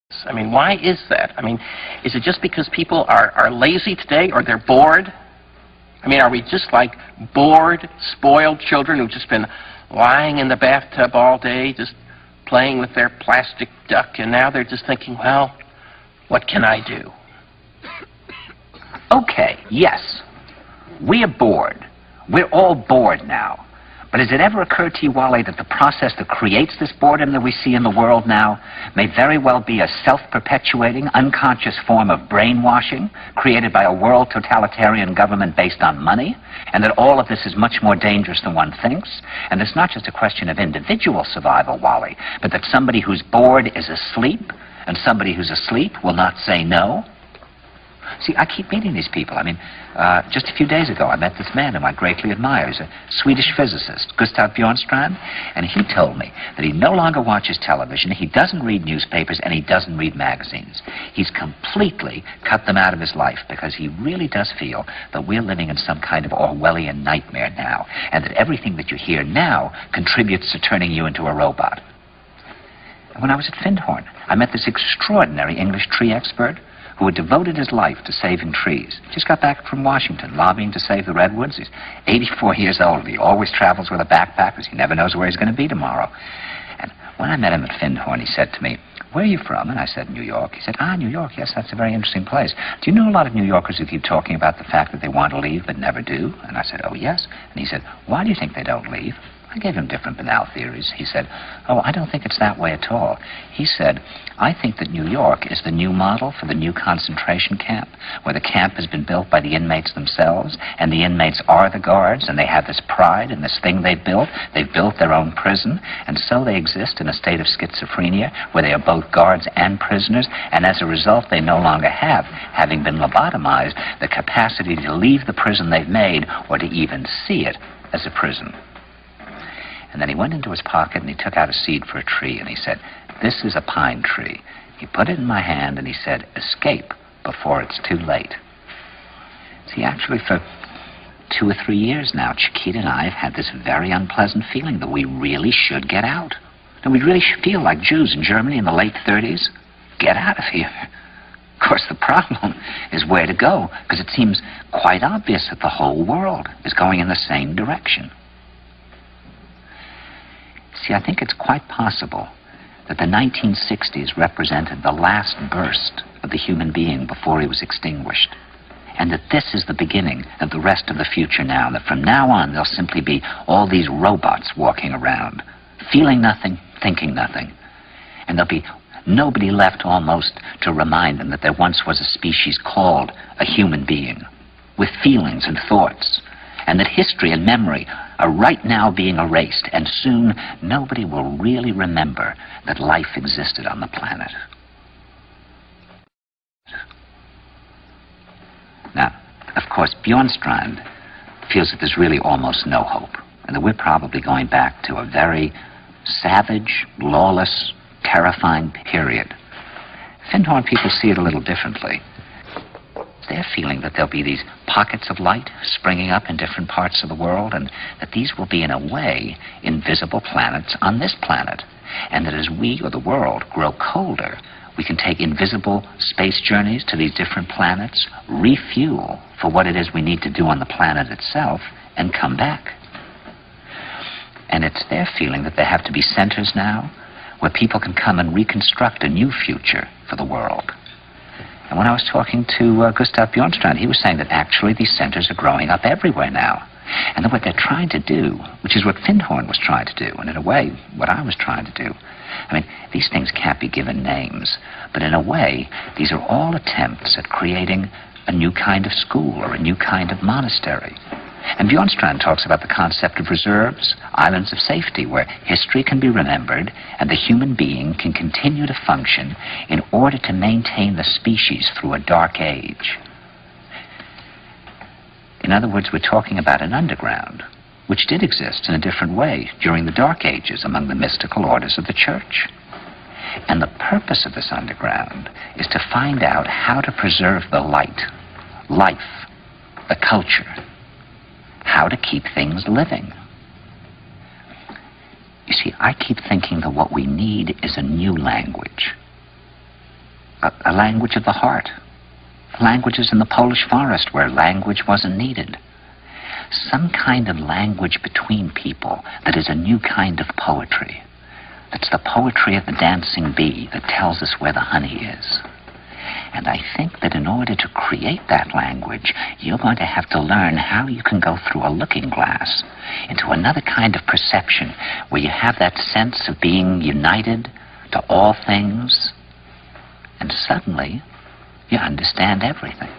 I mean, why is that? I mean, is it just because people are lazy today, or they're bored? I mean, are we just like bored, spoiled children who've just been lying in the bathtub all day, just playing with their plastic duck, and now they're just thinking, well, what can I do? Okay, yes, we are bored. We're all bored now. But has it ever occurred to you, Wally, that the process that creates this boredom that we see in the world now may very well be a self-perpetuating, unconscious form of brainwashing created by a world totalitarian government based on money, and that all of this is much more dangerous than one thinks? And it's not just a question of individual survival, Wally, but that somebody who's bored is asleep, and somebody who's asleep will not say no? See, I keep meeting these people. I mean, just a few days ago, I met this man whom I greatly admire. He's a Swedish physicist, Gustav Bjornstrand, and he told me that he no longer watches television, he doesn't read newspapers, and he doesn't read magazines. He's completely cut them out of his life because he really does feel that we're living in some kind of Orwellian nightmare now, and that everything that you hear now contributes to turning you into a robot. And when I was at Findhorn, I met this extraordinary English tree expert who had devoted his life to saving trees. He just got back from Washington, lobbying to save the redwoods. He's 84 years old. He always travels with a backpack because he never knows where he's going to be tomorrow. And when I met him at Findhorn, he said to me, "Where are you from?" And I said, "New York." He said, "Ah, New York, yes, that's a very interesting place. Do you know a lot of New Yorkers who keep talking about the fact that they want to leave but never do?" And I said, "Oh, yes." And he said, "Why do you think they don't leave?" I gave him different banal theories. He said, "Oh, I don't think it's that way at all." He said, "I think that New York is the new model for the new concentration camp, where the camp has been built by the inmates themselves, and the inmates are the guards, and they have this pride in this thing they've built. They've built their own prison, and so they exist in a state of schizophrenia, where they are both guards and prisoners, and as a result, they no longer have, having been lobotomized, the capacity to leave the prison they've made, or to even see it as a prison." And then he went into his pocket and he took out a seed for a tree and he said, "This is a pine tree." He put it in my hand and he said, "Escape before it's too late." See, actually for 2 or 3 years now, Chiquita and I have had this very unpleasant feeling that we really should get out. And we really should feel like Jews in Germany in the late 30s. Get out of here. Of course, the problem is where to go, because it seems quite obvious that the whole world is going in the same direction. See, I think it's quite possible that the 1960s represented the last burst of the human being before he was extinguished, and that this is the beginning of the rest of the future now, and that from now on there'll simply be all these robots walking around, feeling nothing, thinking nothing, and there'll be nobody left almost to remind them that there once was a species called a human being, with feelings and thoughts, and that history and memory are right now being erased, and soon nobody will really remember that life existed on the planet. Now, of course, Bjornstrand feels that there's really almost no hope, and that we're probably going back to a very savage, lawless, terrifying period. Findhorn people see it a little differently. They're feeling that there'll be these pockets of light springing up in different parts of the world, and that these will be, in a way, invisible planets on this planet. And that as we, or the world, grow colder, we can take invisible space journeys to these different planets, refuel for what it is we need to do on the planet itself, and come back. And it's their feeling that there have to be centers now where people can come and reconstruct a new future for the world. And when I was talking to Gustav Bjornstrand, he was saying that actually these centers are growing up everywhere now. And that what they're trying to do, which is what Findhorn was trying to do, and in a way, what I was trying to do. I mean, these things can't be given names, but in a way, these are all attempts at creating a new kind of school or a new kind of monastery. And Bjornstrand talks about the concept of reserves, islands of safety, where history can be remembered and the human being can continue to function in order to maintain the species through a dark age. In other words, we're talking about an underground, which did exist in a different way during the Dark Ages among the mystical orders of the Church. And the purpose of this underground is to find out how to preserve the light, life, the culture, how to keep things living. You see, I keep thinking that what we need is a new language. a language of the heart. Languages in the Polish forest where language wasn't needed. Some kind of language between people that is a new kind of poetry. That's the poetry of the dancing bee that tells us where the honey is. And I think that in order to create that language, you're going to have to learn how you can go through a looking glass into another kind of perception where you have that sense of being united to all things, and suddenly you understand everything.